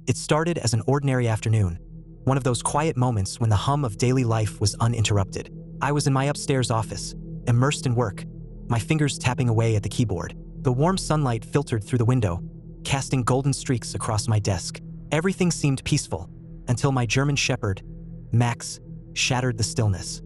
It started as an ordinary afternoon, one of those quiet moments when the hum of daily life was uninterrupted. I was in my upstairs office, immersed in work, my fingers tapping away at the keyboard. The warm sunlight filtered through the window, casting golden streaks across my desk. Everything seemed peaceful, until my German Shepherd, Max, shattered the stillness.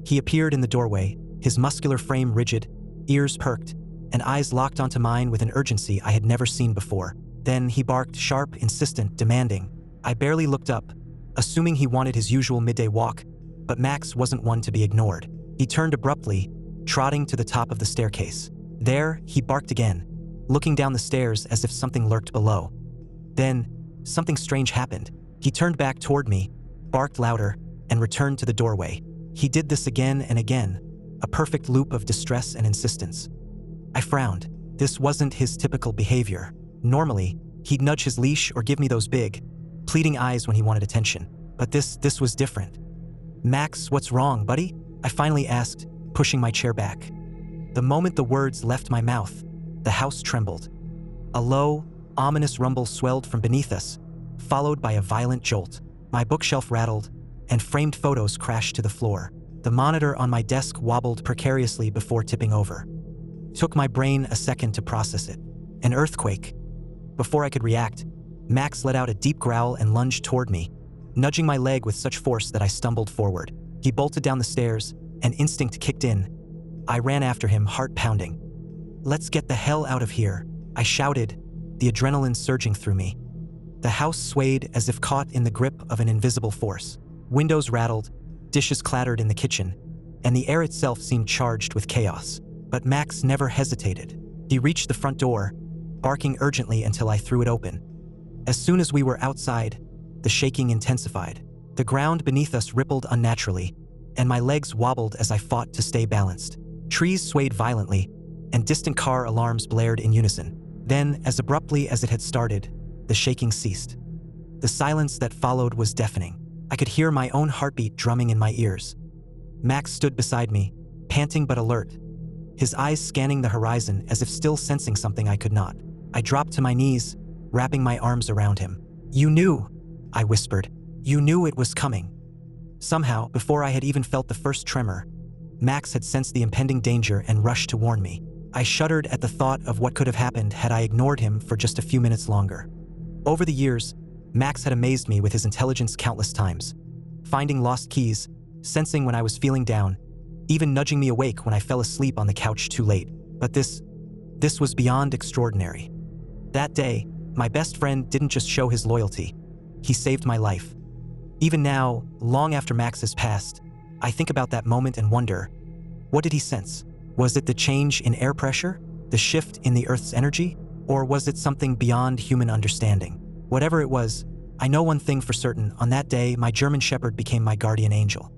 He appeared in the doorway, his muscular frame rigid, ears perked, and eyes locked onto mine with an urgency I had never seen before. Then he barked, sharp, insistent, demanding. I barely looked up, assuming he wanted his usual midday walk, but Max wasn't one to be ignored. He turned abruptly, trotting to the top of the staircase. There, he barked again, looking down the stairs as if something lurked below. Then, something strange happened. He turned back toward me, barked louder, and returned to the doorway. He did this again and again, a perfect loop of distress and insistence. I frowned. This wasn't his typical behavior. Normally, he'd nudge his leash or give me those big, pleading eyes when he wanted attention. But this was different. "Max, what's wrong, buddy?" I finally asked, pushing my chair back. The moment the words left my mouth, the house trembled. A low, ominous rumble swelled from beneath us, followed by a violent jolt. My bookshelf rattled, and framed photos crashed to the floor. The monitor on my desk wobbled precariously before tipping over. It took my brain a second to process it. An earthquake. Before I could react, Max let out a deep growl and lunged toward me, nudging my leg with such force that I stumbled forward. He bolted down the stairs, and instinct kicked in. I ran after him, heart pounding. "Let's get the hell out of here," I shouted, the adrenaline surging through me. The house swayed as if caught in the grip of an invisible force. Windows rattled, dishes clattered in the kitchen, and the air itself seemed charged with chaos. But Max never hesitated. He reached the front door, barking urgently until I threw it open. As soon as we were outside, the shaking intensified. The ground beneath us rippled unnaturally, and my legs wobbled as I fought to stay balanced. Trees swayed violently, and distant car alarms blared in unison. Then, as abruptly as it had started, the shaking ceased. The silence that followed was deafening. I could hear my own heartbeat drumming in my ears. Max stood beside me, panting but alert, his eyes scanning the horizon as if still sensing something I could not. I dropped to my knees, wrapping my arms around him. "You knew," I whispered. "You knew it was coming." Somehow, before I had even felt the first tremor, Max had sensed the impending danger and rushed to warn me. I shuddered at the thought of what could have happened had I ignored him for just a few minutes longer. Over the years, Max had amazed me with his intelligence countless times, finding lost keys, sensing when I was feeling down, even nudging me awake when I fell asleep on the couch too late. But this was beyond extraordinary. That day, my best friend didn't just show his loyalty, he saved my life. Even now, long after Max has passed, I think about that moment and wonder, what did he sense? Was it the change in air pressure, the shift in the Earth's energy, or was it something beyond human understanding? Whatever it was, I know one thing for certain: on that day, my German Shepherd became my guardian angel.